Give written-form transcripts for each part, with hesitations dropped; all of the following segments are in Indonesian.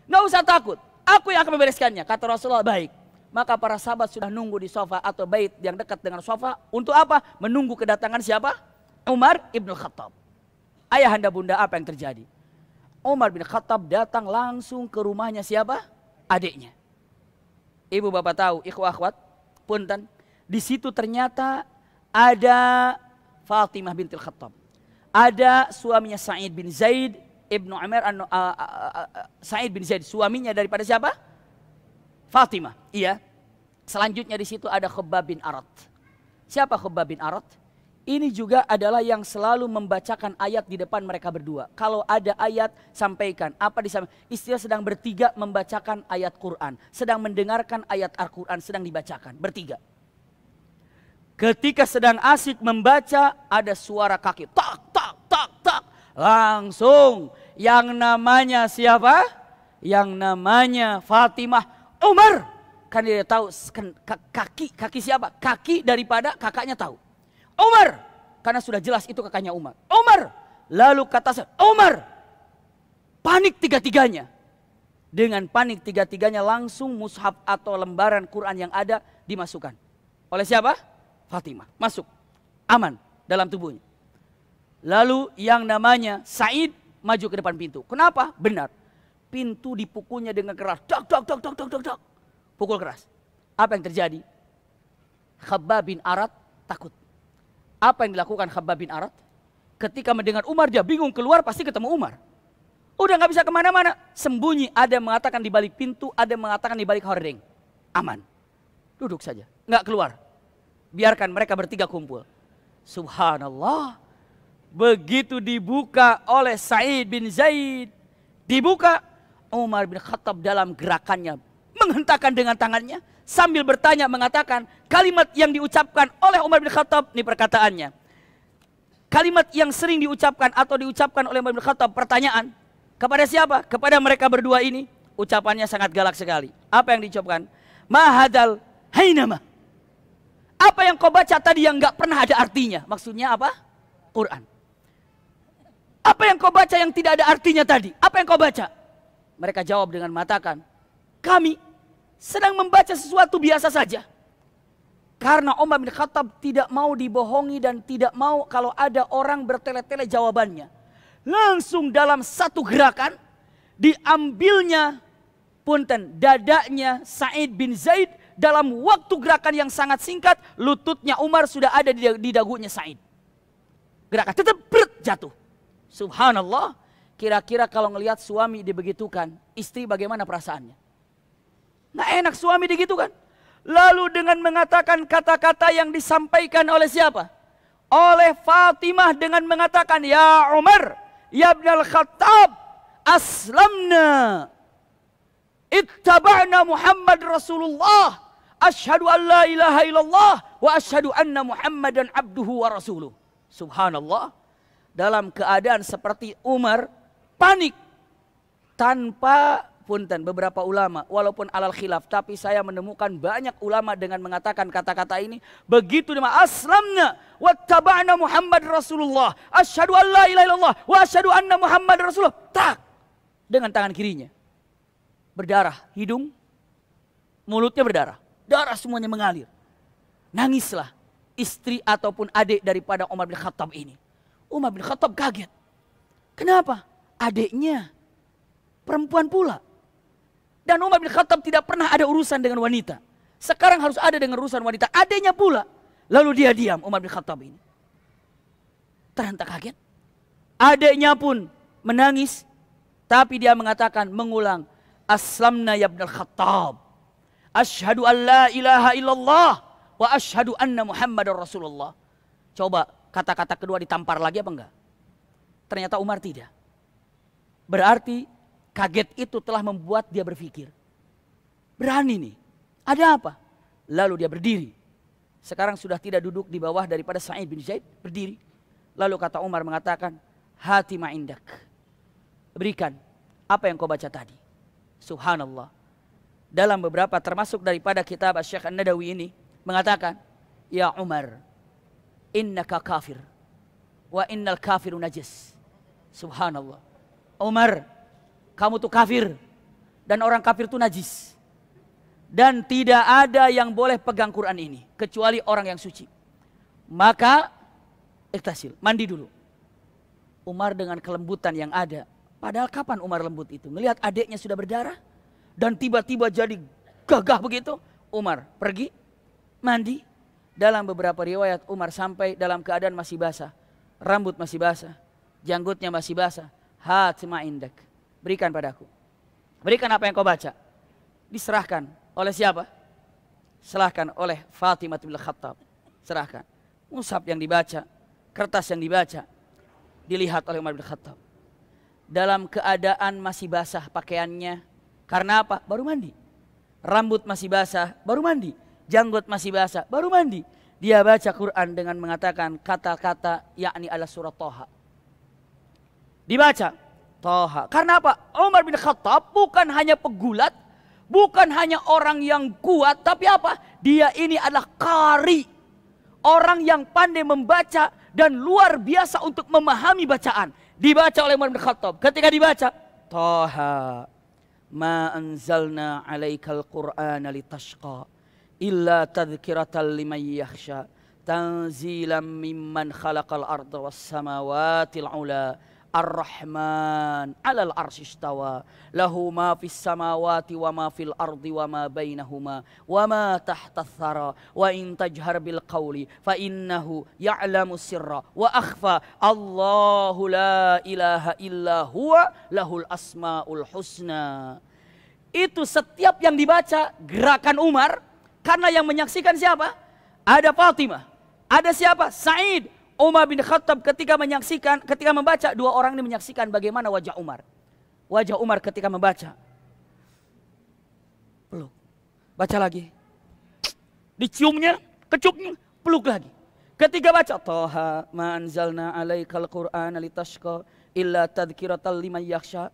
Nggak usah takut, aku yang akan membereskannya. Kata Rasulullah, baik. Maka para sahabat sudah nunggu di sofa atau bait yang dekat dengan sofa. Untuk apa? Menunggu kedatangan siapa? Umar ibn Khattab. Ayahanda bunda, apa yang terjadi? Umar bin Khattab datang langsung ke rumahnya siapa? Adiknya. Ibu bapak tahu, ikhwah akhwat, punten. Di situ ternyata ada Fatimah bintil Khattab. Ada suaminya Sa'id bin Zaid ibnu Umar, Sa'id bin Zaid, suaminya daripada siapa? Fatimah. Iya. Selanjutnya di situ ada Khabbab bin Arat. Siapa Khabbab bin Arat? Ini juga adalah yang selalu membacakan ayat di depan mereka berdua. Kalau ada ayat, sampaikan. Apa disampaikan? Istilah sedang bertiga membacakan ayat Quran. Sedang mendengarkan ayat Al-Quran, sedang dibacakan. Bertiga. Ketika sedang asik membaca, ada suara kaki. Tak, tak, tak, tak. Langsung yang namanya siapa? Yang namanya Fatimah. Umar. Kan dia tahu kaki siapa? Kaki daripada kakaknya tahu. Umar, karena sudah jelas itu kakaknya Umar. Umar, lalu kata saya, Umar, panik tiga-tiganya. Dengan panik tiga-tiganya langsung mushaf atau lembaran Quran yang ada dimasukkan. Oleh siapa? Fatimah. Masuk, aman dalam tubuhnya. Lalu yang namanya Sa'id maju ke depan pintu. Kenapa? Benar, pintu dipukulnya dengan keras. Dak, dak, dak, dak, dak, dak, dak. Pukul keras. Apa yang terjadi? Khabbab bin Arat takut. Apa yang dilakukan Khabbab bin Arat? Ketika mendengar Umar, dia bingung, keluar pasti ketemu Umar. Udah gak bisa kemana-mana. Sembunyi, ada yang mengatakan di balik pintu, ada yang mengatakan di balik hordeng. Aman. Duduk saja, gak keluar. Biarkan mereka bertiga kumpul. Subhanallah. Begitu dibuka oleh Sa'id bin Zaid, dibuka, Umar bin Khattab dalam gerakannya menghentakkan dengan tangannya sambil bertanya, mengatakan kalimat yang diucapkan oleh Umar bin Khattab. Ini perkataannya. Kalimat yang sering diucapkan atau diucapkan oleh Umar bin Khattab, pertanyaan kepada siapa? Kepada mereka berdua ini. Ucapannya sangat galak sekali. Apa yang diucapkan? Mahadal hainama. Apa yang kau baca tadi yang gak pernah ada artinya? Maksudnya apa? Quran. Apa yang kau baca yang tidak ada artinya tadi? Apa yang kau baca? Mereka jawab dengan mengatakan, kami sedang membaca sesuatu biasa saja. Karena Umar bin Khattab tidak mau dibohongi dan tidak mau kalau ada orang bertele-tele jawabannya. Langsung dalam satu gerakan diambilnya punten dadanya Sa'id bin Zaid. Dalam waktu gerakan yang sangat singkat, lututnya Umar sudah ada di dagunya Sa'id. Gerakan tetap jatuh. Subhanallah. Kira-kira kalau ngelihat suami dibegitukan, istri bagaimana perasaannya? Nggak enak suami digitukan. Lalu dengan mengatakan kata-kata yang disampaikan oleh siapa? Oleh Fatimah dengan mengatakan, ya Umar, ya Ibnal Khattab, aslamna, ittaba'na Muhammad Rasulullah, asyhadu an la ilaha illallah, wa asyhadu anna Muhammadan abduhu wa rasuluh. Subhanallah. Dalam keadaan seperti Umar, panik, tanpa punten beberapa ulama walaupun alal khilaf, tapi saya menemukan banyak ulama dengan mengatakan kata-kata ini. Begitu nama aslamna wattaba'na Muhammad Rasulullah, asyhadu an la ilaha illallah wa asyhadu anna Muhammad Rasulullah, tak, dengan tangan kirinya berdarah, hidung, mulutnya berdarah, darah semuanya mengalir. Nangislah istri ataupun adik daripada Umar bin Khattab ini. Umar bin Khattab kaget. Kenapa? Adiknya perempuan pula. Dan Umar bin Khattab tidak pernah ada urusan dengan wanita. Sekarang harus ada dengan urusan wanita. Adanya pula. Lalu dia diam, Umar bin Khattab ini. Terhentak kaget. Adanya pun menangis. Tapi dia mengatakan, mengulang. Aslamna ya Ibnal Khattab. Asyhadu an la ilaha illallah. Wa asyhadu anna Muhammadar Rasulullah. Coba kata-kata kedua ditampar lagi apa enggak? Ternyata Umar tidak. Berarti kaget itu telah membuat dia berpikir. Berani nih. Ada apa? Lalu dia berdiri. Sekarang sudah tidak duduk di bawah daripada Sa'id bin Zaid. Berdiri. Lalu kata Umar mengatakan, hati ma'indak. Berikan apa yang kau baca tadi. Subhanallah. Dalam beberapa termasuk daripada kitab Syekh An-Nadawi ini mengatakan, ya Umar, innaka kafir. Wa innal kafiru najis. Subhanallah. Umar, kamu tuh kafir. Dan orang kafir itu najis. Dan tidak ada yang boleh pegang Quran ini kecuali orang yang suci. Maka iktasil, mandi dulu. Umar dengan kelembutan yang ada. Padahal kapan Umar lembut itu? Melihat adiknya sudah berdarah dan tiba-tiba jadi gagah begitu. Umar pergi mandi. Dalam beberapa riwayat Umar sampai dalam keadaan masih basah. Rambut masih basah, janggutnya masih basah. Hat ma indak. Berikan padaku. Berikan apa yang kau baca. Diserahkan oleh siapa? Serahkan oleh Fatimah bin Khattab. Serahkan. Mushaf yang dibaca, kertas yang dibaca, dilihat oleh Umar bin Khattab. Dalam keadaan masih basah pakaiannya. Karena apa? Baru mandi. Rambut masih basah, baru mandi. Janggut masih basah, baru mandi. Dia baca Quran dengan mengatakan kata-kata yakni ala surah Toha. Dibaca Toha. Karena apa? Umar bin Khattab bukan hanya pegulat, bukan hanya orang yang kuat, tapi apa? Dia ini adalah qari. Orang yang pandai membaca dan luar biasa untuk memahami bacaan. Dibaca oleh Umar bin Khattab. Ketika dibaca Toha, ma anzalna alaikal Qur'ana litashqa illa tadhkiratan liman yakhsha tanzilan mimman khalaqal arda was samawati al-ula ar-rahman 'alal arsy istawa lahu ma fis samawati wa ma fil ardi wa ma bainahuma wa ma tahta ath-thara wa in tajhar bil qawli fa innahu ya'lamu sirra wa akhfa Allahu la ilaha illa huwa lahul asmaul husna. Itu setiap yang dibaca gerakan Umar. Karena yang menyaksikan siapa? Ada Fatimah. Ada siapa? Sa'id. Umar bin Khattab ketika menyaksikan, ketika membaca, dua orang ini menyaksikan bagaimana wajah Umar. Wajah Umar ketika membaca. Peluk. Baca lagi. Diciumnya, kecupnya, peluk lagi. Ketika baca, Toha ma anzalna alaikal Qur'ana litashqa illa tadhkiratan liman yakhsha.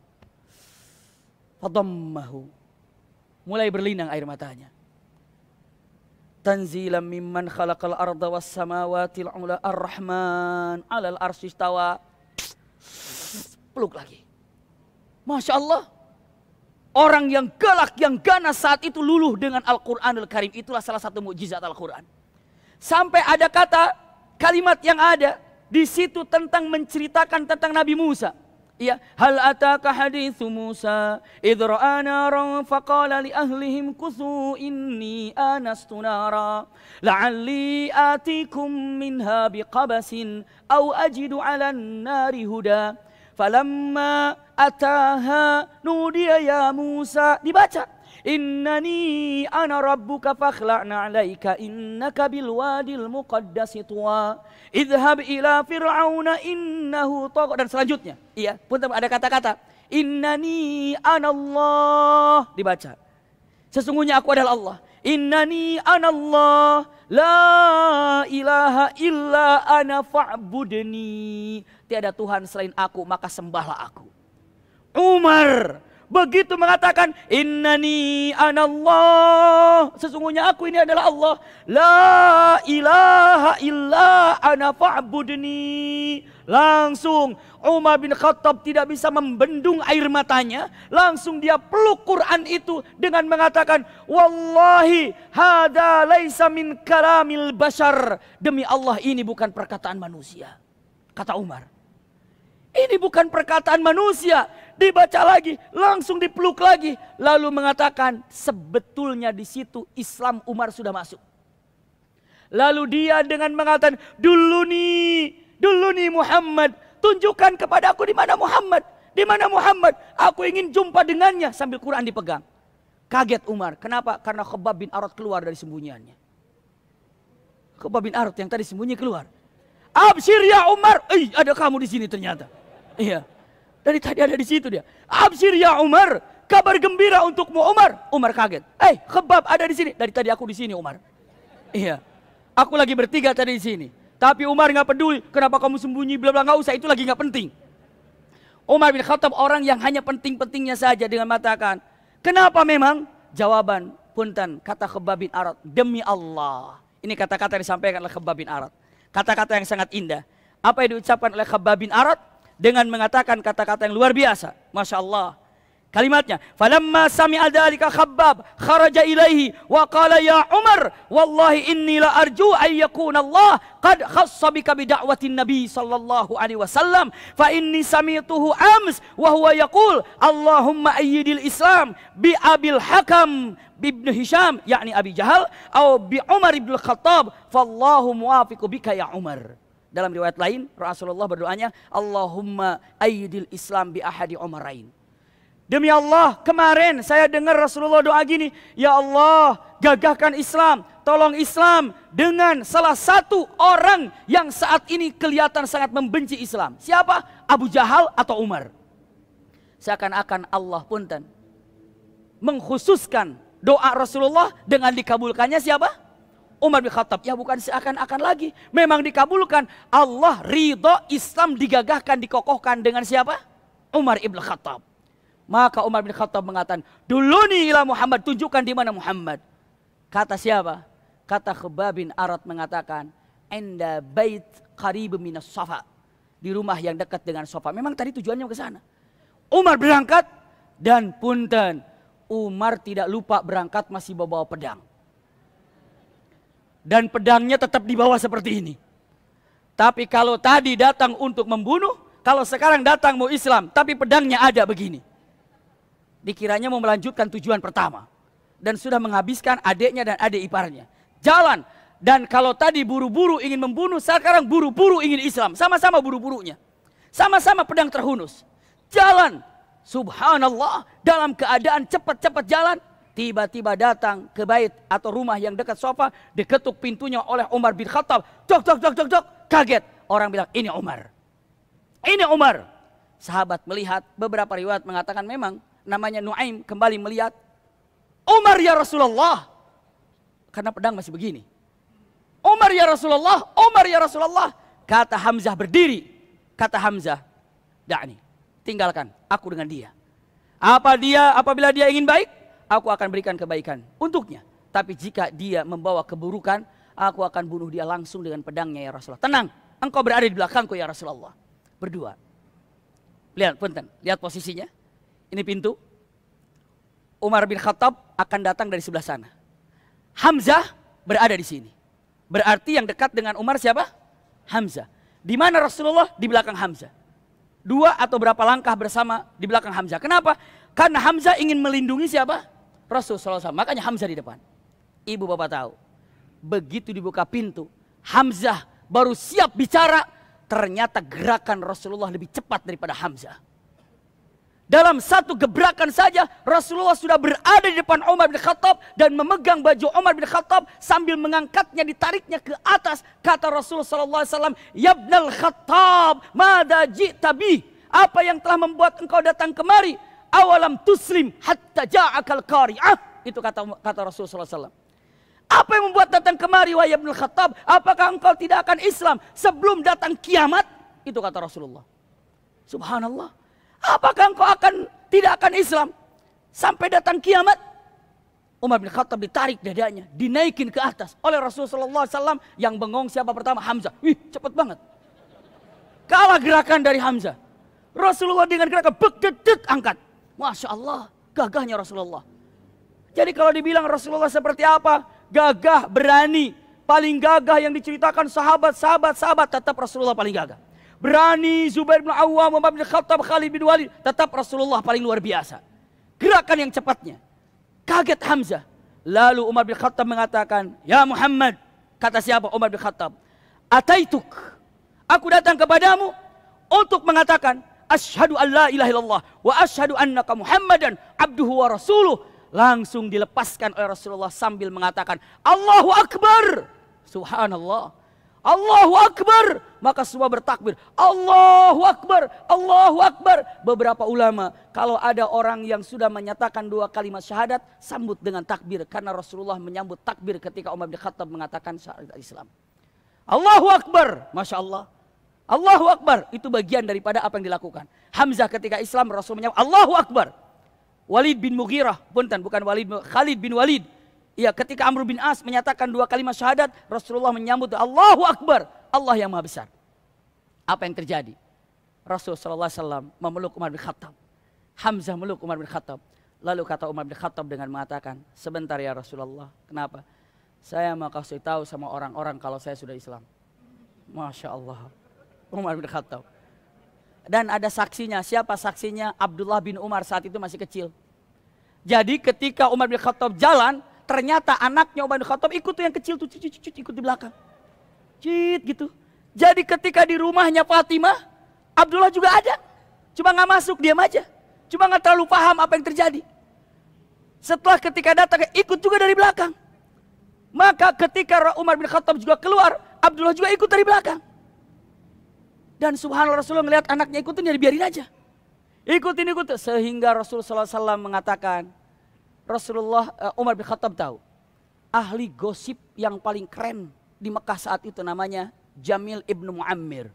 Fadammahu. Mulai berlinang air matanya. Tanzilan mimman khalaqal arda was samawati al-ula ar-rahman 'alal arsy istawa. Peluk lagi. Masya Allah. Orang yang galak, yang ganas saat itu luluh dengan Al-Quranul Karim. Itulah salah satu mukjizat Al-Quran. Sampai ada kata, kalimat yang ada di situ tentang menceritakan tentang Nabi Musa. Ya, hal ataka hadithu Musa idh ra'a naran faqala li ahlihim kuthu inni anastu nara la'alli atikum minha biqabasin aw ajidu 'alan nari huda falamma ataha nudiya ya Musa. Dibaca innani ana rabbuka fakhla'na 'alaika innaka bil wadil muqaddasi tuwa idhhab ila fir'auna innahu tagha. Dan selanjutnya iya pun ada kata-kata innani anallah. Dibaca sesungguhnya aku adalah Allah. Innani anallah la ilaha illa ana fa'budni. Tiada Tuhan selain aku maka sembahlah aku. Umar begitu mengatakan innani anallah, sesungguhnya aku ini adalah Allah. La ilaha illa ana fa'budni. Langsung Umar bin Khattab tidak bisa membendung air matanya. Langsung dia peluk Quran itu dengan mengatakan wallahi hada laisa min kalamil bashar. Demi Allah ini bukan perkataan manusia. Kata Umar. Ini bukan perkataan manusia. Dibaca lagi, langsung dipeluk lagi. Lalu mengatakan sebetulnya di situ Islam Umar sudah masuk. Lalu dia dengan mengatakan dulu nih Muhammad. Tunjukkan kepada aku di mana Muhammad. Di mana Muhammad? Aku ingin jumpa dengannya sambil Quran dipegang. Kaget Umar. Kenapa? Karena Khabbab bin Arat keluar dari sembunyiannya. Khabbab bin Arat yang tadi sembunyi keluar. Absyir ya Umar. Ada kamu di sini ternyata. Iya. Dari tadi ada di situ dia. Absyir ya Umar. Kabar gembira untukmu Umar. Umar kaget. Khabbab ada di sini. Dari tadi aku di sini Umar. Iya. Aku lagi bertiga tadi di sini. Tapi Umar nggak peduli. Kenapa kamu sembunyi? Bla bla, nggak usah. Itu lagi nggak penting. Umar bin Khattab orang yang hanya penting-pentingnya saja dengan mengatakan. Kenapa memang? Jawaban punten kata Khabbab bin Arat. Demi Allah. Ini kata-kata yang disampaikan oleh Khabbab bin Arat. Kata-kata yang sangat indah. Apa yang diucapkan oleh Khabbab bin Arat? Dengan mengatakan kata-kata yang luar biasa. Masya Allah. Kalimatnya, falamma sami'a dzalika Khabbab kharaja ilaihi wa qala ya Umar wallahi inni la arju ay yakuna Allah qad khassa bika bi da'watin Nabi sallallahu alaihi wasallam fa inni sami'tuhu ams wa huwa yaqul Allahumma ayyidil Islam bi Abil Hakam ibn Hisham yakni Abi Jahal atau bi Umar ibn Khattab fallahu muwafiqu bika ya Umar. Dalam riwayat lain Rasulullah berdoanya Allahumma ayyidil Islam bi ahadi Umarain. Demi Allah, kemarin saya dengar Rasulullah doa gini, ya Allah, gagahkan Islam, tolong Islam dengan salah satu orang yang saat ini kelihatan sangat membenci Islam. Siapa? Abu Jahal atau Umar? Seakan-akan Allah punten mengkhususkan doa Rasulullah dengan dikabulkannya siapa? Umar bin Khattab. Ya bukan seakan-akan lagi, memang dikabulkan. Allah ridho Islam digagahkan, dikokohkan dengan siapa? Umar ibn Khattab. Maka Umar bin Khattab mengatakan, duluni ila Muhammad, tunjukkan di mana Muhammad. Kata siapa? Kata Khabbab bin Arat mengatakan, enda bait qarib minas Safa. Di rumah yang dekat dengan Safa. Memang tadi tujuannya ke sana. Umar berangkat dan punten, Umar tidak lupa berangkat masih bawa pedang. Dan pedangnya tetap dibawa seperti ini. Tapi kalau tadi datang untuk membunuh, kalau sekarang datang mau Islam, tapi pedangnya ada begini. Dikiranya mau melanjutkan tujuan pertama. Dan sudah menghabiskan adiknya dan adik iparnya. Jalan. Dan kalau tadi buru-buru ingin membunuh, sekarang buru-buru ingin Islam. Sama-sama buru-burunya. Sama-sama pedang terhunus. Jalan. Subhanallah. Dalam keadaan cepat-cepat jalan. Tiba-tiba datang ke bait atau rumah yang dekat sofa. Diketuk pintunya oleh Umar bin Khattab. Dok, dok, dok, dok, dok. Kaget. Orang bilang, ini Umar. Ini Umar. Sahabat melihat, beberapa riwayat mengatakan memang namanya Nuaim kembali melihat, Umar ya Rasulullah. Karena pedang masih begini. Umar ya Rasulullah, Umar ya Rasulullah. Kata Hamzah berdiri. Kata Hamzah, da'ni, tinggalkan aku dengan dia. Apabila dia ingin baik, aku akan berikan kebaikan untuknya. Tapi jika dia membawa keburukan, aku akan bunuh dia langsung dengan pedangnya ya Rasulullah. Tenang, engkau berada di belakangku ya Rasulullah. Berdua. Lihat punten, lihat posisinya. Ini pintu. Umar bin Khattab akan datang dari sebelah sana. Hamzah berada di sini. Berarti yang dekat dengan Umar siapa? Hamzah. Di mana Rasulullah? Di belakang Hamzah. 2 atau berapa langkah bersama di belakang Hamzah. Kenapa? Karena Hamzah ingin melindungi siapa? Rasulullah SAW. Makanya Hamzah di depan. Ibu bapak tahu. Begitu dibuka pintu, Hamzah baru siap bicara. Ternyata gerakan Rasulullah lebih cepat daripada Hamzah. Dalam satu gebrakan saja Rasulullah sudah berada di depan Umar bin Khattab dan memegang baju Umar bin Khattab sambil mengangkatnya, ditariknya ke atas. Kata Rasulullah SAW, ya Ibnal Khattab, mada ji'ta bih? Apa yang telah membuat engkau datang kemari? Awalam tuslim hatta ja'akal qari'ah. Itu kata Rasulullah SAW. Apa yang membuat datang kemari wahai Ibnul Khattab? Apakah engkau tidak akan Islam sebelum datang kiamat? Itu kata Rasulullah. Subhanallah. Apakah engkau tidak akan Islam sampai datang kiamat? Umar bin Khattab ditarik dadanya, dinaikin ke atas oleh Rasulullah SAW. Yang bengong siapa pertama? Hamzah. Wih, cepet banget. Kalah gerakan dari Hamzah. Rasulullah dengan gerakan begedek angkat. Masya Allah, gagahnya Rasulullah. Jadi kalau dibilang Rasulullah seperti apa? Gagah, berani. Paling gagah yang diceritakan sahabat, tetap Rasulullah paling gagah. Berani Zubair bin Awwam, Umar bin Khattab, Khalid bin Walid, tetap Rasulullah paling luar biasa. Gerakan yang cepatnya. Kaget Hamzah. Lalu Umar bin Khattab mengatakan, ya Muhammad. Kata siapa? Umar bin Khattab. Ataituk. Aku datang kepadamu untuk mengatakan, asyhadu an la ilaha illallah wa asyhadu annaka Muhammadan abduhu wa rasuluh. Langsung dilepaskan oleh Rasulullah sambil mengatakan, Allahu Akbar. Subhanallah. Allahu Akbar. Maka semua bertakbir. Allahu Akbar. Allahu Akbar. Beberapa ulama, kalau ada orang yang sudah menyatakan 2 kalimat syahadat, sambut dengan takbir. Karena Rasulullah menyambut takbir ketika Umar bin Khattab mengatakan syahadat Islam. Allahu Akbar. Masya Allah. Allahu Akbar. Itu bagian daripada apa yang dilakukan. Hamzah ketika Islam, Rasul menyambut Allahu Akbar. Walid bin Mughirah, bukan Khalid bin Walid. Ya, ketika Amr bin As menyatakan 2 kalimat syahadat, Rasulullah menyambut Allahu Akbar, Allah yang maha besar. Apa yang terjadi? Rasulullah SAW memeluk Umar bin Khattab. Hamzah meluk Umar bin Khattab. Lalu kata Umar bin Khattab dengan mengatakan, sebentar ya Rasulullah. Kenapa? Saya mau kasih tahu sama orang-orang kalau saya sudah Islam. Masya Allah. Umar bin Khattab. Dan ada saksinya. Siapa saksinya? Abdullah bin Umar saat itu masih kecil. Jadi ketika Umar bin Khattab jalan, ternyata anaknya Umar bin Khattab ikut tuh yang kecil tuh, ikut di belakang. Gitu. Jadi ketika di rumahnya Fatimah, Abdullah juga ada. Cuma nggak masuk, diam aja. Cuma nggak terlalu paham apa yang terjadi. Setelah ketika datang, ikut juga dari belakang. Maka ketika Umar bin Khattab juga keluar, Abdullah juga ikut dari belakang. Dan subhanallah Rasulullah melihat anaknya ikutin, jadi biarin aja. Ikutin. Sehingga Rasulullah SAW mengatakan, Umar bin Khattab tahu, ahli gosip yang paling keren di Mekah saat itu namanya Jamil ibnu Muammir.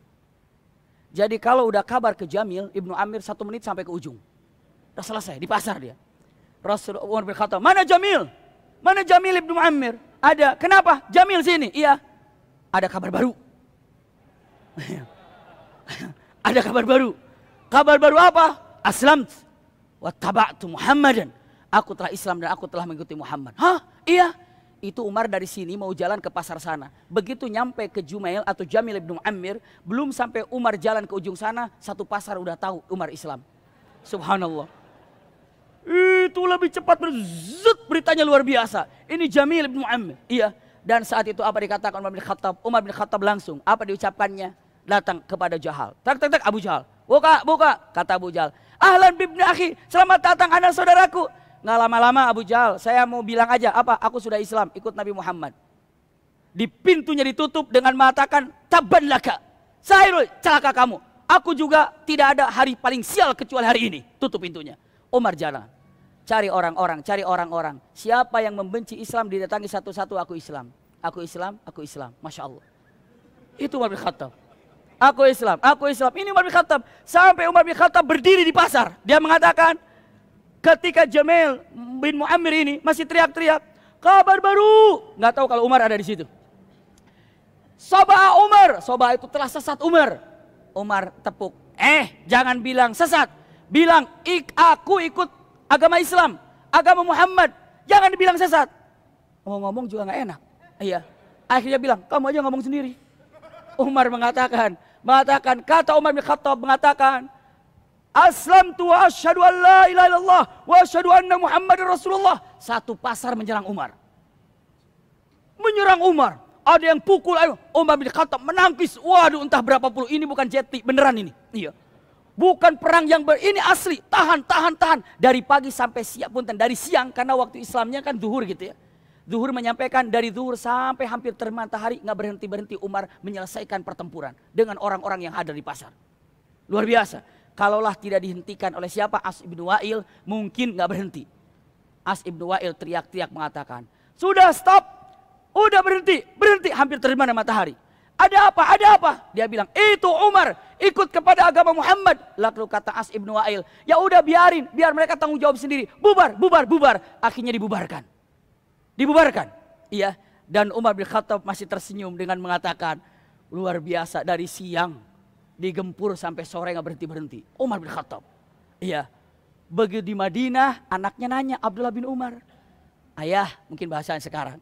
Jadi kalau udah kabar ke Jamil ibnu Muammir 1 menit sampai ke ujung. Udah selesai, di pasar dia. Umar bin Khattab, mana Jamil? Mana Jamil ibnu Muammir? Ada, kenapa? Jamil sini, iya. Ada kabar baru. Ada kabar baru. Kabar baru apa? Aslamt wa taba'tu Muhammadan. Aku telah Islam dan aku telah mengikuti Muhammad. Hah? Iya. Itu Umar dari sini mau jalan ke pasar sana. Begitu nyampe ke Jumail atau Jamil ibnu Muammir, belum sampai Umar jalan ke ujung sana, satu pasar udah tahu Umar Islam. Subhanallah. Itu lebih cepat, beritanya luar biasa. Ini Jamil ibnu Muammir. Iya. Dan saat itu apa dikatakan Umar bin Khattab? Umar bin Khattab langsung, apa diucapkannya? Datang kepada Jahal. Tak Abu Jahal. Buka, kata Abu Jahal. Ahlan bibni akhi, selamat datang anak saudaraku. Nggak lama-lama Abu Jahal, saya mau bilang aja, aku sudah Islam, ikut Nabi Muhammad. Di pintunya ditutup dengan mengatakan, tabban laka, Sahirul, celaka kamu. Aku juga tidak ada hari paling sial kecuali hari ini. Tutup pintunya. Umar jalan. Cari orang-orang. Siapa yang membenci Islam didatangi satu-satu, aku Islam. Aku Islam. Masya Allah. Itu Umar bin Khattab. Aku Islam. Ini Umar bin Khattab. Sampai Umar bin Khattab berdiri di pasar. Dia mengatakan, ketika Jamil bin Muammir ini masih teriak-teriak, kabar baru. Nggak tahu kalau Umar ada di situ. Soba Umar. Soba itu telah sesat Umar. Umar tepuk. Jangan bilang sesat. Bilang, aku ikut agama Islam. Agama Muhammad. Jangan dibilang sesat. Ngomong juga nggak enak. Iya. Akhirnya bilang, kamu aja ngomong sendiri. Umar mengatakan, kata Umar bin Khattab mengatakan, Aslamtu wa asyhadu an la ilaha illallah wa asyhadu anna Muhammadar Rasulullah. Satu pasar menyerang Umar. Ada yang pukul, Umar bin Khattab menangkis. Waduh, entah berapa puluh. Ini bukan jeti, beneran ini. Iya. Bukan perang yang ini asli. Tahan. Dari pagi sampai siang pun, dari siang karena waktu Islamnya kan zuhur gitu ya. Zuhur menyampaikan dari zuhur sampai hampir terbit matahari, nggak berhenti Umar menyelesaikan pertempuran dengan orang-orang yang ada di pasar. Luar biasa. Kalaulah tidak dihentikan oleh siapa? As ibnu Wa'il, mungkin nggak berhenti. As ibnu Wa'il teriak-teriak mengatakan, sudah stop, udah berhenti, hampir terbit matahari. Ada apa? Dia bilang, itu Umar ikut kepada agama Muhammad. Lalu kata As ibnu Wa'il, ya udah biarin, biar mereka tanggung jawab sendiri. Bubar. Akhirnya dibubarkan. Iya. Dan Umar bin Khattab masih tersenyum dengan mengatakan, luar biasa, dari siang digempur sampai sore nggak berhenti. Umar bin Khattab. Iya. Begitu di Madinah, anaknya nanya, Abdullah bin Umar, ayah, mungkin bahasanya sekarang,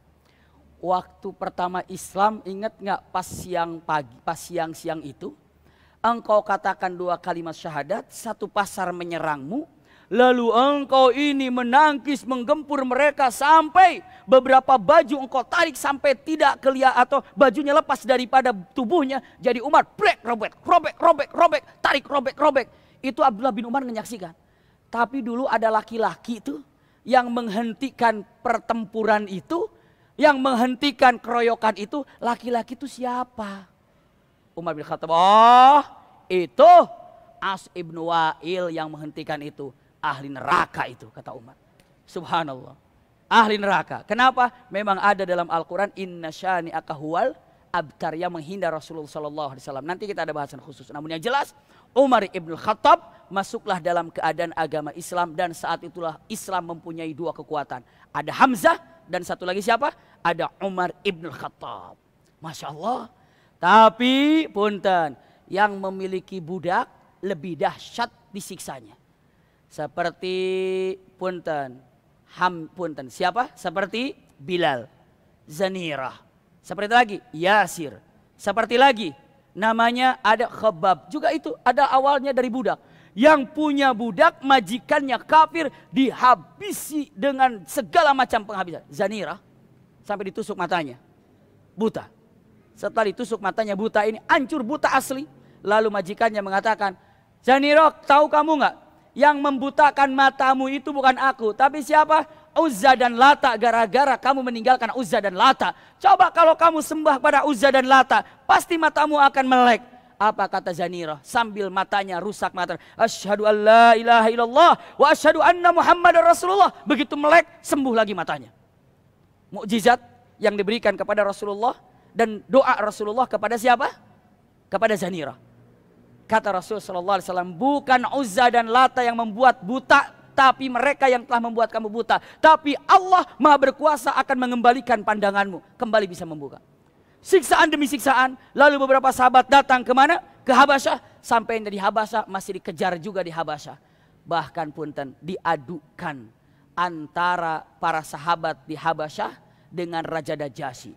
waktu pertama Islam, ingat nggak pas siang itu, engkau katakan 2 kalimat syahadat, satu pasar menyerangmu, lalu engkau ini menangkis, menggempur mereka sampai beberapa baju engkau tarik sampai tidak kelihatan atau bajunya lepas daripada tubuhnya. Jadi Umar robek, tarik robek. Itu Abdullah bin Umar menyaksikan. Tapi dulu ada laki-laki itu yang menghentikan pertempuran itu, yang menghentikan keroyokan itu. Laki-laki itu siapa? Umar bin Khattab. Oh, itu As ibnu Wa'il yang menghentikan itu. Ahli neraka itu, kata Umar. Subhanallah. Ahli neraka. Kenapa? Memang ada dalam Al-Quran, inna syani'aka huwal abtar, yang menghindar Rasulullah SAW. Nanti kita ada bahasan khusus. Namun yang jelas, Umar ibn Khattab masuklah dalam keadaan agama Islam. Dan saat itulah Islam mempunyai 2 kekuatan. Ada Hamzah dan satu lagi siapa? Ada Umar ibn Khattab. Masya Allah. Tapi punten, yang memiliki budak lebih dahsyat disiksanya. Seperti punten, punten. Siapa? Seperti Bilal, Zanirah. Seperti lagi Yasir. Seperti lagi namanya ada Khabbab. Juga itu ada awalnya dari budak. Yang punya budak majikannya kafir, dihabisi dengan segala macam penghabisan. Zanirah sampai ditusuk matanya, buta. Setelah ditusuk matanya buta, ini hancur buta asli. Lalu majikannya mengatakan, Zanirah, tahu kamu nggak? Yang membutakan matamu itu bukan aku, tapi siapa? Uzza dan Lata. Gara-gara kamu meninggalkan Uzza dan Lata. Coba kalau kamu sembah pada Uzza dan Lata, pasti matamu akan melek. Apa kata Zanirah sambil matanya rusak mata? Asyhadu an la ilaha illallah wa asyhadu anna Muhammadar Rasulullah. Begitu melek, sembuh lagi matanya. Mukjizat yang diberikan kepada Rasulullah dan doa Rasulullah kepada siapa? Kepada Zanirah. Kata Rasulullah SAW, bukan Uzza dan Lata yang membuat buta, tapi mereka yang telah membuat kamu buta. Tapi Allah Maha Berkuasa akan mengembalikan pandanganmu, kembali bisa membuka. Siksaan demi siksaan. Lalu beberapa sahabat datang kemana? Ke Habasyah. Sampai di Habasyah, masih dikejar juga di Habasyah. Bahkan punten, diadukan antara para sahabat di Habasyah dengan Raja Najasyi.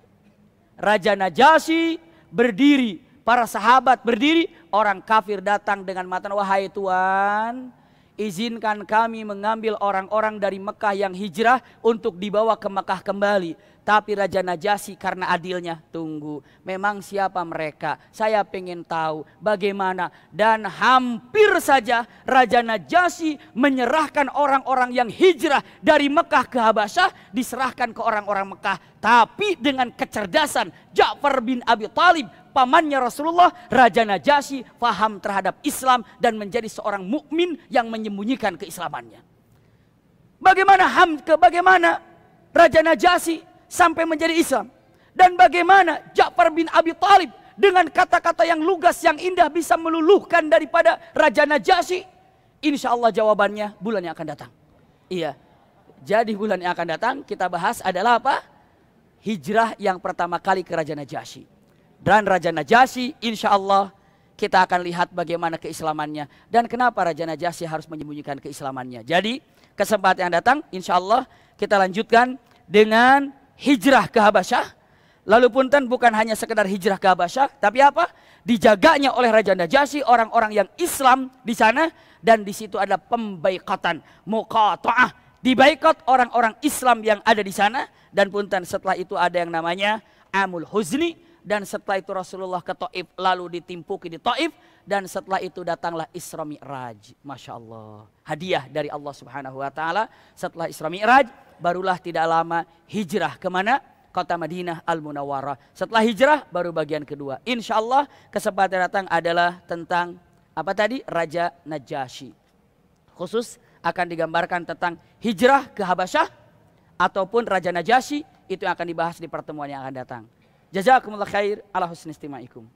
Raja Najasyi berdiri, para sahabat berdiri, orang kafir datang dengan mata, wahai Tuan, izinkan kami mengambil orang-orang dari Mekah yang hijrah untuk dibawa ke Mekah kembali. Tapi Raja Najasyi karena adilnya, tunggu, memang siapa mereka? Saya pengen tahu bagaimana. Dan hampir saja Raja Najasyi menyerahkan orang-orang yang hijrah dari Mekah ke Habasyah, diserahkan ke orang-orang Mekah. Tapi dengan kecerdasan Ja'far bin Abi Thalib, pamannya Rasulullah, Raja Najasyi faham terhadap Islam dan menjadi seorang mukmin yang menyembunyikan keislamannya. Bagaimana Raja Najasyi sampai menjadi Islam, dan bagaimana Ja'far bin Abi Thalib dengan kata-kata yang lugas, yang indah bisa meluluhkan daripada Raja Najasyi? Insya Allah jawabannya bulan yang akan datang. Iya, jadi bulan yang akan datang kita bahas adalah apa? Hijrah yang pertama kali ke Raja Najasyi. Dan Raja Najasyi insya Allah kita akan lihat bagaimana keislamannya. Dan kenapa Raja Najasyi harus menyembunyikan keislamannya. Jadi kesempatan yang datang insya Allah kita lanjutkan dengan hijrah ke Habasyah. Lalu punten, bukan hanya sekedar hijrah ke Habasyah, tapi apa? Dijaganya oleh Raja Najasyi orang-orang yang Islam di sana, dan di situ ada pembaikatan, muqata'ah, dibaikot orang-orang Islam yang ada di sana. Dan punten, setelah itu ada yang namanya Amul Huzni, dan setelah itu Rasulullah ke Taif, lalu ditimpuki di Taif, dan setelah itu datanglah Isra Mi'raj. Masya Allah, hadiah dari Allah Subhanahu Wa Taala. Setelah Isra Mi'raj, barulah tidak lama hijrah kemana? Kota Madinah Al-Munawwarah. Setelah hijrah baru bagian kedua. Insya Allah kesempatan datang adalah tentang apa tadi? Raja Najasyi. Khusus akan digambarkan tentang hijrah ke Habasyah ataupun Raja Najasyi. Itu yang akan dibahas di pertemuan yang akan datang. Jazakumullah khair ala husni istima'ikum.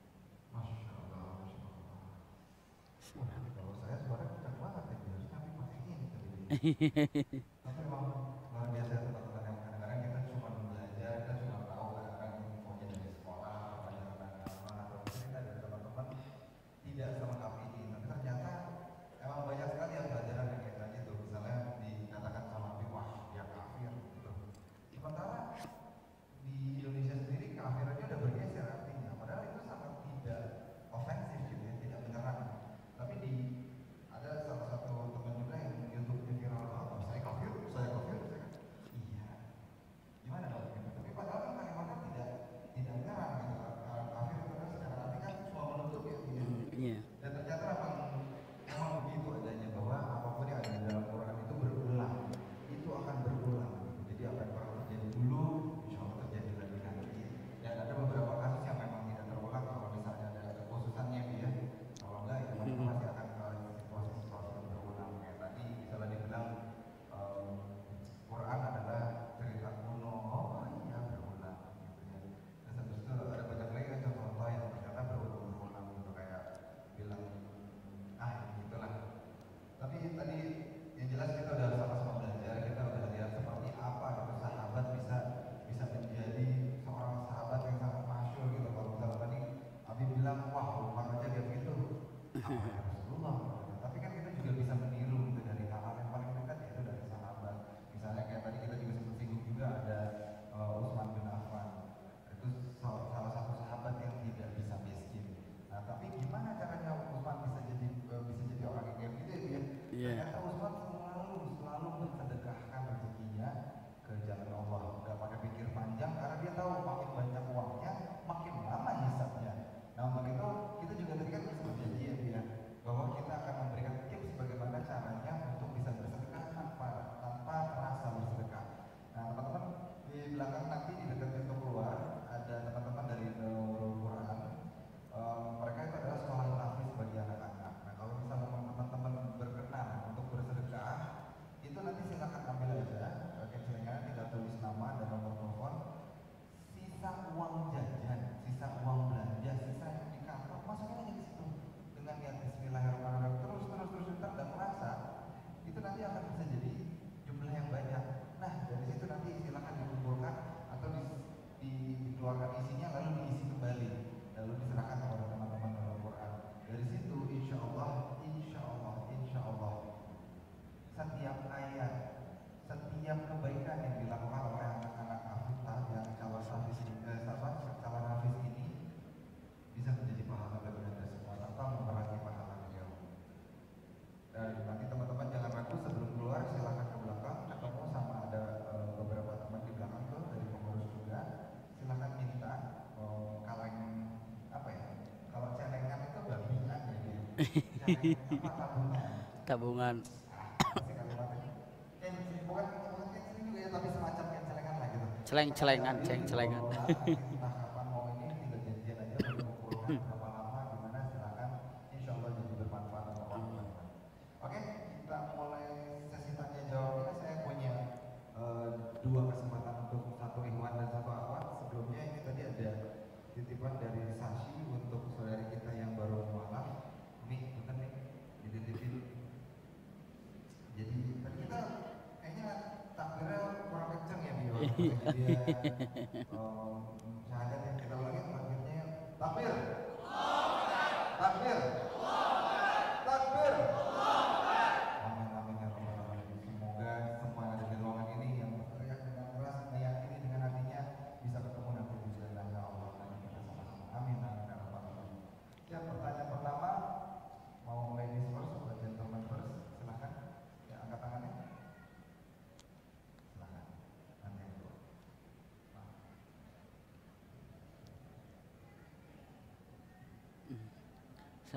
Tabungan. Bukan catering juga ya, tapi semacam celengan lah gitu. Celeng-celengan. Entah kapan mau ini, tinggal janjian aja baru mengumpulkan berapa lama, gimana silakan. Insya Allah jadi bermanfaat untuk orang. Oke, kita mulai sesi tanya jawab ini. Saya punya dua kesempatan untuk satu ikhwan dan satu akhwat. Sebelumnya ini tadi ada titipan dari Sashi untuk saudari kita yang baru mualaf. Nih, bukan nih, dititipin. Jadi tadi kita kayaknya takbirnya kurang kenceng ya Bio. Dia syahadat yang kita ulangi takbirnya takbir. Takbir. Takbir. Amin amin ya rabbal alamin. Semoga semua yang ada di ruangan ini yang berteriak dengan keras meyakini dengan hatinya bisa ketemu nanti di jalan Allah dan kita sama-sama. Amin amin ya rabbal alamin. Ya, pertanyaan pertama, mau ladies first atau gentleman first? Silakan. Ya, angkat tangannya. Silakan. Nanti yang kedua.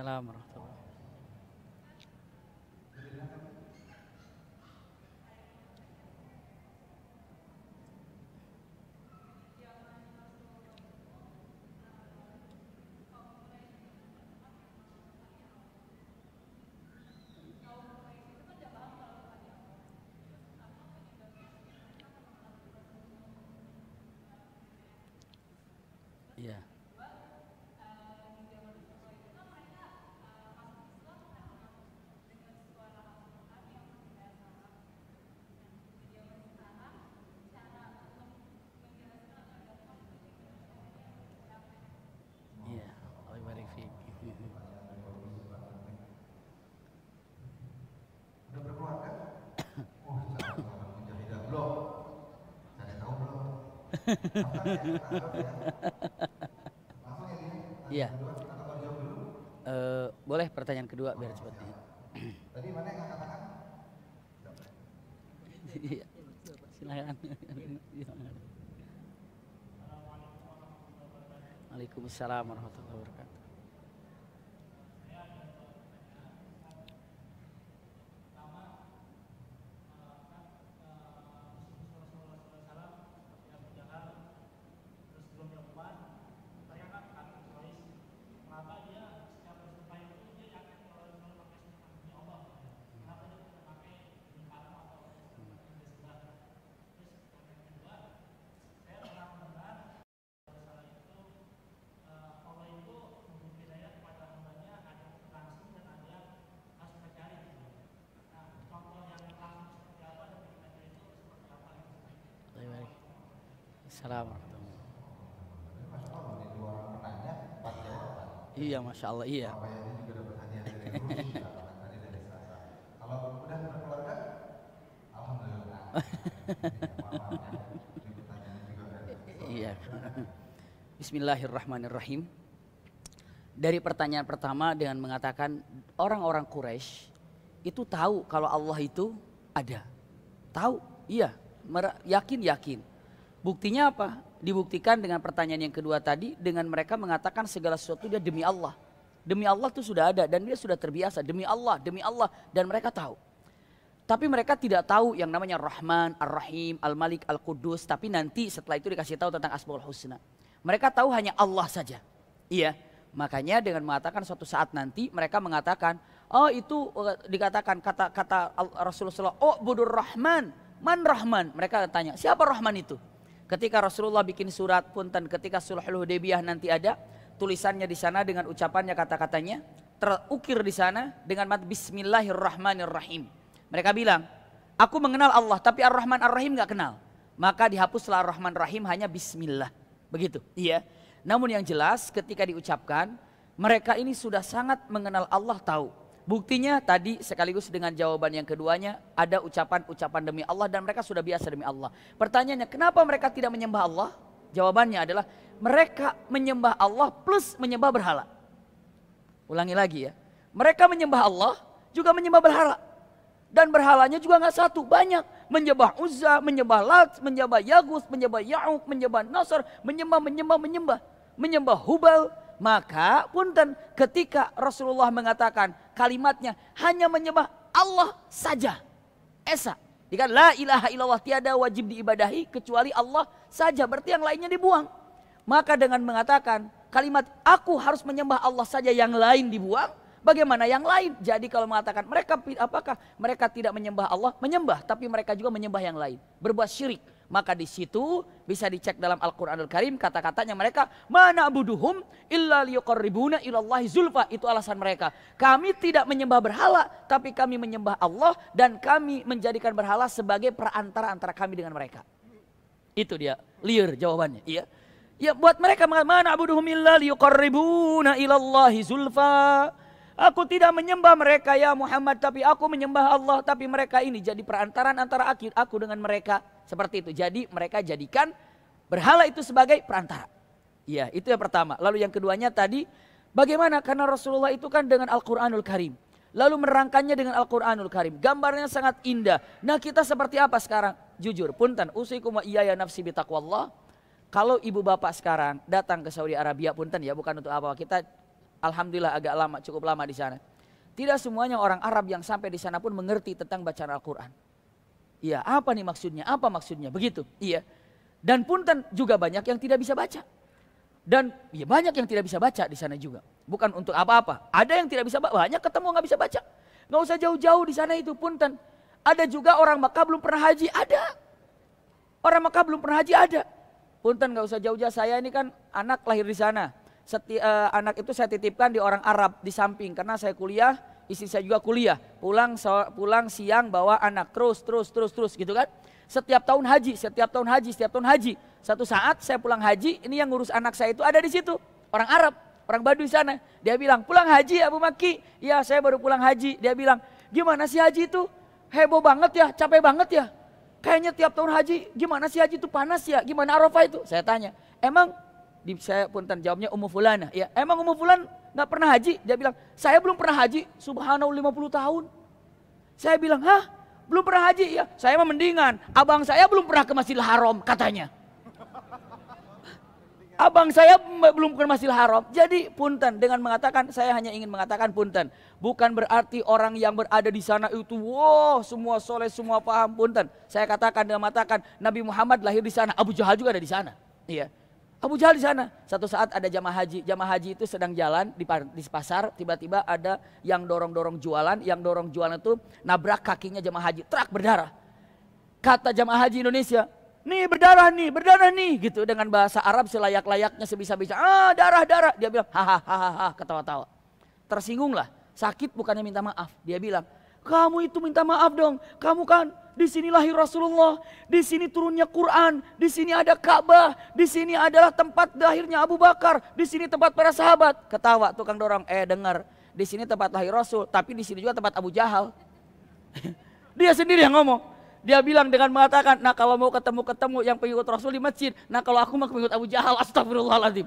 Assalamualaikum warahmatullahi. Iya. Iya, Allah barik fiik. Udah berkeluarga? Oh, sahabat mujahidah belum. Saya tahu belum. Langsung ya dia. Iya. Atau jawab dulu. Boleh pertanyaan kedua biar cepat. Tadi mana yang angkat tangan? Iya. Silakan. Waalaikumsalam warahmatullahi wabarakatuh. Assalamualaikum. Iya, masya Allah, iya. Kalau udah berkeluarga, alhamdulillah. Iya. Bismillahirrahmanirrahim. Dari pertanyaan pertama dengan mengatakan orang-orang Quraisy itu tahu kalau Allah itu ada. Tahu? Iya. Yakin. Buktinya apa? Dibuktikan dengan pertanyaan yang kedua tadi dengan mereka mengatakan segala sesuatu dia demi Allah. Demi Allah itu sudah ada dan dia sudah terbiasa demi Allah dan mereka tahu. Tapi mereka tidak tahu yang namanya Rahman, Ar-Rahim, Al-Malik, Al-Qudus. Tapi nanti setelah itu dikasih tahu tentang Asmaul Husna. Mereka tahu hanya Allah saja. Iya, makanya dengan mengatakan suatu saat nanti mereka mengatakan, oh itu dikatakan kata Rasulullah, oh budur Rahman, man Rahman. Mereka tanya, siapa Rahman itu? Ketika Rasulullah bikin surat punten ketika Sulhul Hudaybiyah nanti ada tulisannya di sana dengan ucapannya kata-katanya terukir di sana dengan mat Bismillahirrahmanirrahim. Mereka bilang, aku mengenal Allah tapi Ar-Rahman Ar-Rahim nggak kenal. Maka dihapuslah Ar-Rahman Ar-Rahim hanya Bismillah. Begitu. Iya. Namun yang jelas ketika diucapkan mereka ini sudah sangat mengenal Allah tahu. Buktinya tadi sekaligus dengan jawaban yang keduanya ada ucapan-ucapan demi Allah dan mereka sudah biasa demi Allah. Pertanyaannya kenapa mereka tidak menyembah Allah? Jawabannya adalah mereka menyembah Allah plus menyembah berhala. Ulangi lagi ya. Mereka menyembah Allah juga menyembah berhala. Dan berhalanya juga nggak satu, banyak. Menyembah Uzza, menyembah Lat, menyembah Yagus, menyembah Ya'uq, menyembah Nasr, menyembah. Menyembah Hubal, Maka punten ketika Rasulullah mengatakan kalimatnya hanya menyembah Allah saja. Esa. Dikatakan la ilaha illallah, tiada wajib diibadahi kecuali Allah saja. Berarti yang lainnya dibuang. Maka dengan mengatakan kalimat aku harus menyembah Allah saja, yang lain dibuang. Bagaimana yang lain? Jadi kalau mengatakan mereka, apakah mereka tidak menyembah Allah? Menyembah, tapi mereka juga menyembah yang lain. Berbuat syirik. Maka di situ bisa dicek dalam Al-Quranul Karim, kata-katanya mereka mana abuduhum illa liyuqarribuna ilallahi zulfa. Itu alasan mereka. Kami tidak menyembah berhala, tapi kami menyembah Allah dan kami menjadikan berhala sebagai perantara antara kami dengan mereka. Itu dia, liar jawabannya. Iya. Ya, buat mereka mana abuduhum illa liyuqarribuna ilallahi zulfa. Aku tidak menyembah mereka ya Muhammad, tapi aku menyembah Allah. Tapi mereka ini jadi perantaran antara aku dengan mereka. Seperti itu. Jadi mereka jadikan berhala itu sebagai perantara. Iya, itu yang pertama. Lalu yang keduanya tadi, bagaimana? Karena Rasulullah itu kan dengan Al-Quranul Karim. Lalu merangkannya dengan Al-Quranul Karim. Gambarnya sangat indah. Nah, kita seperti apa sekarang? Jujur, punten, usikum wa iyaya nafsi bitaqwallah. Kalau ibu bapak sekarang datang ke Saudi Arabia, punten ya, bukan untuk apa-apa. Kita alhamdulillah agak lama, cukup lama di sana. Tidak semuanya orang Arab yang sampai di sana pun mengerti tentang bacaan Al-Quran. Iya, apa nih maksudnya? Apa maksudnya? Begitu. Iya. Dan punten juga banyak yang tidak bisa baca. Dan ya banyak yang tidak bisa baca di sana juga. Bukan untuk apa-apa. Ada yang tidak bisa baca, banyak ketemu nggak bisa baca. Nggak usah jauh-jauh di sana itu, punten. Ada juga orang Makkah belum pernah haji, ada. Orang Makkah belum pernah haji, ada. Punten, nggak usah jauh-jauh. Saya ini kan anak lahir di sana. Anak itu saya titipkan di orang Arab di samping karena saya kuliah, istri saya juga kuliah. Pulang siang bawa anak terus gitu kan. Setiap tahun haji. Satu saat saya pulang haji, ini yang ngurus anak saya itu ada di situ. Orang Arab, orang Baduy sana. Dia bilang, "Pulang haji Abu Maki?" "Ya, saya baru pulang haji." Dia bilang, "Gimana sih haji itu? Heboh banget ya, capek banget ya. Kayaknya tiap tahun haji, gimana sih haji itu panas ya? Gimana Arafah itu?" Saya tanya, "Emang?" Saya punten jawabnya Ummu Fulana. Ya, "Emang Ummu Fulan nggak pernah haji?" Dia bilang, "Saya belum pernah haji, subhanallah 50 tahun." Saya bilang, "Hah? Belum pernah haji?" "Ya, saya mah mendingan. Abang saya belum pernah ke Masjidil Haram," katanya. Abang saya belum ke Masjidil Haram. Jadi punten, dengan mengatakan, saya hanya ingin mengatakan punten. Bukan berarti orang yang berada di sana itu, wow, semua soleh, semua paham, punten. Saya katakan dengan mengatakan, Nabi Muhammad lahir di sana, Abu Jahal juga ada di sana. Iya. Abu Jahal di sana. Satu saat ada jamaah haji itu sedang jalan di pasar, tiba-tiba ada yang dorong-dorong jualan, itu nabrak kakinya jamaah haji, trak berdarah. Kata jamaah haji Indonesia, "Nih berdarah nih," gitu dengan bahasa Arab selayak-layaknya sebisa-bisa. Darah. Dia bilang, hahaha, ketawa-tawa. Tersinggunglah, sakit bukannya minta maaf. Dia bilang, "Kamu itu minta maaf dong. Kamu kan di sini lahir Rasulullah, di sini turunnya Quran, di sini ada Ka'bah, di sini adalah tempat lahirnya Abu Bakar, di sini tempat para sahabat." Ketawa tukang dorong, dengar, di sini tempat lahir Rasul, tapi di sini juga tempat Abu Jahal. Dia sendiri yang ngomong. Dia bilang dengan mengatakan, "Nah kalau mau ketemu yang pengikut Rasul di masjid, nah kalau aku mau pengikut Abu Jahal, astagfirullahaladzim."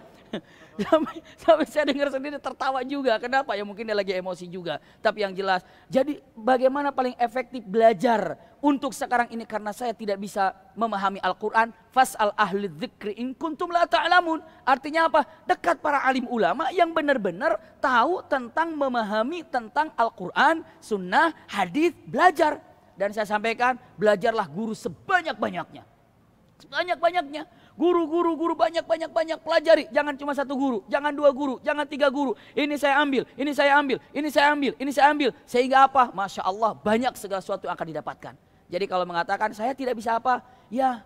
sampai saya dengar sendiri tertawa juga. Kenapa? Ya mungkin dia lagi emosi juga. Tapi yang jelas, jadi bagaimana paling efektif belajar untuk sekarang ini, karena saya tidak bisa memahami Al-Quran. Fas'al ahli dzikri in kuntum la ta'lamun. Artinya apa? Dekat para alim ulama yang benar-benar tahu tentang memahami tentang Al-Quran, sunnah, hadis, belajar. Dan saya sampaikan, belajarlah guru sebanyak-banyaknya. Sebanyak-banyaknya. Guru banyak pelajari. Jangan cuma satu guru, jangan dua guru, jangan tiga guru. Ini saya ambil. Sehingga apa? Masya Allah, banyak segala sesuatu yang akan didapatkan. Jadi kalau mengatakan saya tidak bisa apa, ya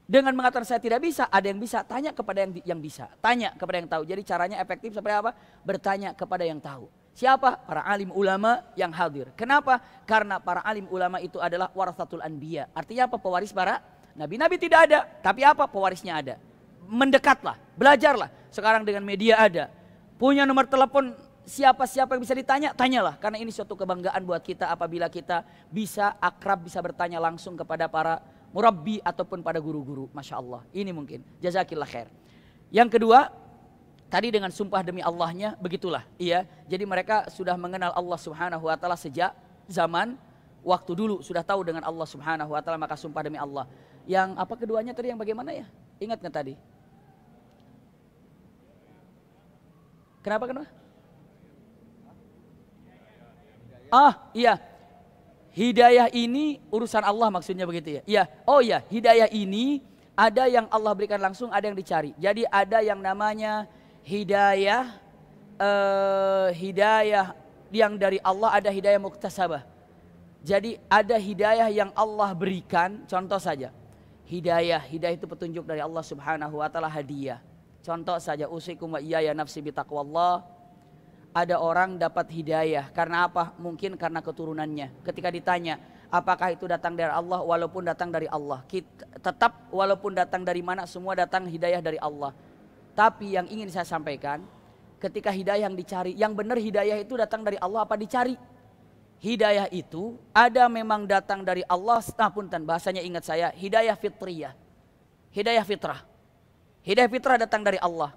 dengan mengatakan saya tidak bisa, ada yang bisa. Tanya kepada yang bisa, tanya kepada yang tahu. Jadi caranya efektif seperti apa? Bertanya kepada yang tahu. Siapa? Para alim ulama yang hadir. Kenapa? Karena para alim ulama itu adalah warathatul anbiya. Artinya apa? Pewaris para nabi tidak ada, tapi apa? Pewarisnya ada. Mendekatlah, belajarlah. Sekarang dengan media ada. Punya nomor telepon siapa yang bisa ditanya, tanyalah. Karena ini suatu kebanggaan buat kita apabila kita bisa akrab, bisa bertanya langsung kepada para murabbi ataupun pada guru-guru. Masya Allah, ini mungkin. Jazakillah khair. Yang kedua, tadi dengan sumpah demi Allahnya, begitulah. Iya, jadi mereka sudah mengenal Allah Subhanahu wa Ta'ala sejak zaman waktu dulu, sudah tahu dengan Allah Subhanahu wa Ta'ala, maka sumpah demi Allah. Yang apa keduanya tadi, yang bagaimana ya? Ingat nggak tadi? Kenapa kenapa? Ah, iya. Hidayah ini urusan Allah maksudnya begitu ya. Iya. Oh iya, hidayah ini ada yang Allah berikan langsung, ada yang dicari. Jadi ada yang namanya hidayah hidayah yang dari Allah, ada hidayah muktasabah. Jadi ada hidayah yang Allah berikan, contoh saja. Hidayah itu petunjuk dari Allah Subhanahu wa taala, hadiah. Contoh saja, usikum wa iyaya nafsi bitaqwallah. Ada orang dapat hidayah karena apa? Mungkin karena keturunannya. Ketika ditanya, apakah itu datang dari Allah? Walaupun datang dari Allah, tetap walaupun datang dari mana, semua datang hidayah dari Allah. Tapi yang ingin saya sampaikan, ketika hidayah yang dicari, yang benar hidayah itu datang dari Allah apa dicari? Hidayah itu ada memang datang dari Allah. Punten, bahasanya ingat saya, hidayah fitriyah. Hidayah fitrah. Hidayah fitrah datang dari Allah.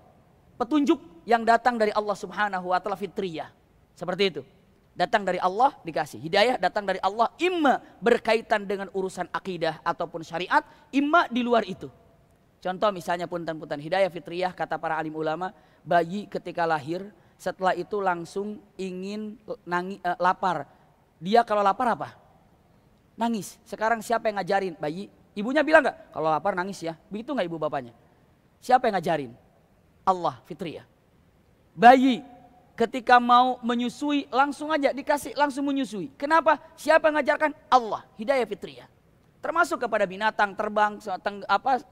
Petunjuk yang datang dari Allah Subhanahu wa taala fitriyah. Seperti itu. Datang dari Allah dikasih. Hidayah datang dari Allah, imma berkaitan dengan urusan akidah ataupun syariat, imma di luar itu. Contoh misalnya punten-punten hidayah fitriyah, kata para alim ulama, bayi ketika lahir setelah itu langsung ingin lapar. Dia kalau lapar apa? Nangis. Sekarang siapa yang ngajarin? Bayi. Ibunya bilang enggak? Kalau lapar nangis ya. Begitu enggak ibu bapaknya? Siapa yang ngajarin? Allah, fitriyah. Bayi ketika mau menyusui langsung aja dikasih, langsung menyusui. Kenapa? Siapa yang ngajarkan? Allah, hidayah fitriyah. Termasuk kepada binatang, terbang,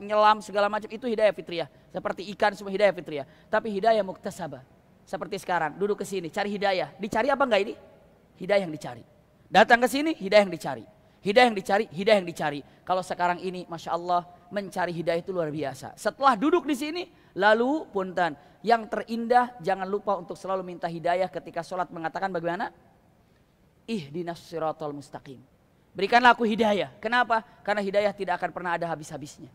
nyelam segala macam, itu hidayah fitriyah. Seperti ikan, semua hidayah fitriyah. Tapi hidayah muktasabah. Seperti sekarang, duduk ke sini, cari hidayah. Dicari apa enggak ini? Hidayah yang dicari. Datang ke sini, hidayah yang dicari. Hidayah yang dicari, hidayah yang dicari. Kalau sekarang ini, Masya Allah, mencari hidayah itu luar biasa. Setelah duduk di sini, lalu punten, yang terindah jangan lupa untuk selalu minta hidayah ketika sholat, mengatakan bagaimana? Ihdinas siratal mustaqim. Berikanlah aku hidayah. Kenapa? Karena hidayah tidak akan pernah ada habis-habisnya.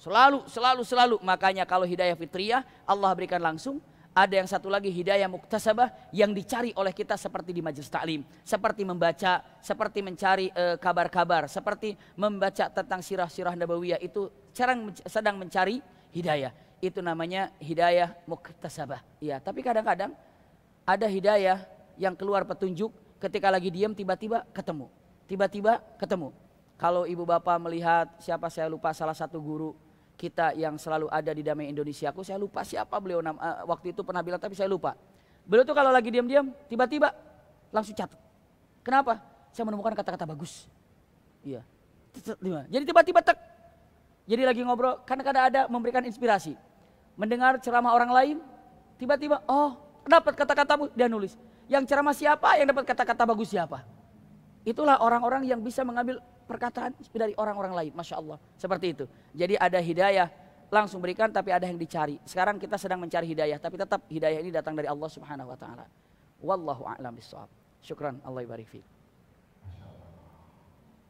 Selalu. Makanya kalau hidayah fitriyah Allah berikan langsung. Ada yang satu lagi hidayah muktasabah yang dicari oleh kita seperti di majelis taklim, seperti membaca, seperti mencari kabar-kabar, seperti membaca tentang sirah-sirah nabawiyah, itu sedang mencari hidayah. Itu namanya hidayah muktasabah. Ya, tapi kadang-kadang ada hidayah yang keluar petunjuk ketika lagi diam tiba-tiba ketemu. Kalau ibu bapak melihat siapa, saya lupa, salah satu guru kita yang selalu ada di Damai Indonesia, saya lupa siapa beliau, waktu itu pernah bilang tapi saya lupa. Beliau tuh kalau lagi diam-diam tiba-tiba langsung catat. Kenapa? Saya menemukan kata-kata bagus. Iya. Jadi tiba-tiba jadi lagi ngobrol, kadang-kadang ada memberikan inspirasi. Mendengar ceramah orang lain, tiba-tiba dapat kata-kata, dia nulis. Yang ceramah siapa, yang dapat kata-kata bagus siapa. Itulah orang-orang yang bisa mengambil perkataan dari orang-orang lain, Masya Allah. Seperti itu. Jadi ada hidayah langsung berikan, tapi ada yang dicari. Sekarang kita sedang mencari hidayah, tapi tetap hidayah ini datang dari Allah Subhanahu wa taala. Wallahu a'lam bishawab. Syukran, Allah barik fiik. Masya Allah.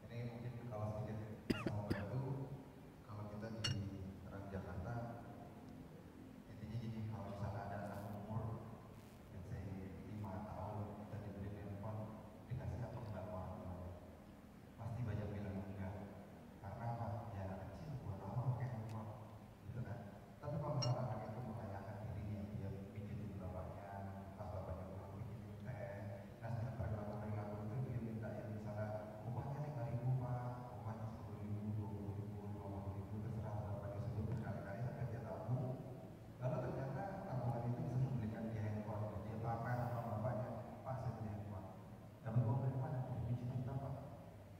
Ini mungkin kalau sedikit mau bantu, kalau kita di terang Jakarta, intinya gini, kalau misalnya ada anak umur let's say 5 tahun kita diberi handphone, dikasih atau enggak orang tuanya? Pasti banyak bilang enggak. Karena apa? Ya anak kecil buat apa pakai handphone, gitu kan? Tapi kalau misalnya anak itu menanyakan dirinya, dia bikin bapaknya, pas bapaknya pulang bikin teh, nah setelah perilaku itu dia minta yang misalnya upahnya 5.000 pak, upahnya 10.000, 20.000, 50.000, terserah berapa dia sebut berkali-kali sampai dia tabung. Lalu ternyata tabungan itu bisa membelikan dia handphone. Dia pamer sama bapaknya, Pak saya punya handphone. Dapat uang dari mana? Dari biji cinta pak,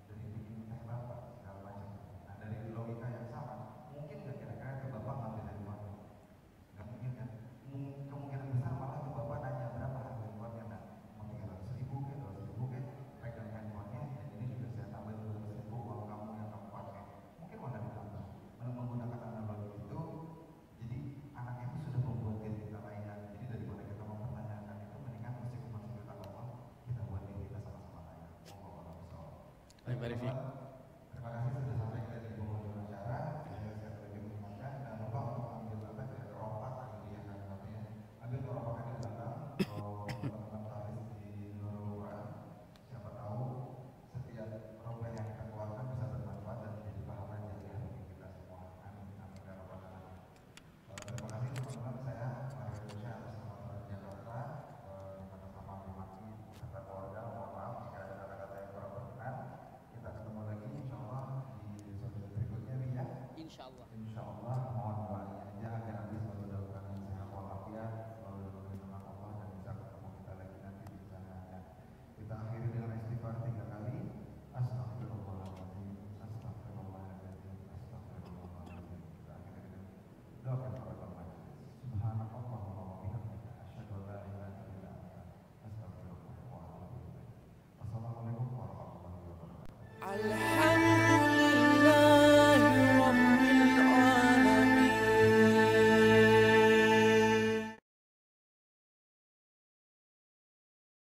dari bikin teh bapak, segala macam. Nah dari logika yang sama, mungkin nggak kira-kira ke bapak ngambil handphone? Nggak mungkin kan? Kemungkinan besar malah ke bapak nanya berapa harga handphonenya. Nah, mau 300.000 ke 200.000 ke, pegang handphonenya, dan ini juga saya tambah 200.000 uang kamu yang kamu pakai. Mungkin mana ditambah. Menggunakan analogi itu, jadi anak itu sudah membuat diri kita layak. Jadi daripada kita mempertanyakan itu, mendingan meskipun masih kita ngomong, kita buat diri kita sama-sama layak. Terima kasih sudah sampai kita di penghujung acara. Saya lagi mengingatkan, jangan lupa untuk ambil keropak tadi yang kami katanya. Ambil keropakan di belakang, kalau teman-teman taris di Nurul Quran, siapa tahu setiap rupiah yang kita keluarkan bisa bermanfaat dan menjadi pahala dari hati kita semua. Amin. Amin. Ya Rabbal Alamin. Terima kasih teman-teman, saya Mario Bosya atas nama Jakarta. insya Allah. Insya Allah mohon doanya aja agar nanti selalu dalam keadaan sehat walafiat, selalu dalam lindungan Allah dan bisa ketemu kita lagi nanti di sana. Kita akhiri dengan istighfar 3 kali. Astagfirullahaladzim, astagfirullahaladzim, astagfirullahaladzim. Kita akhiri dengan doa kafaratul majlis. Subhanakallahumma wa bihamdika asyhadu an la ilaha illa anta astaghfiruka wa atubu ilaik. Wassalamualaikum warahmatullahi wabarakatuh.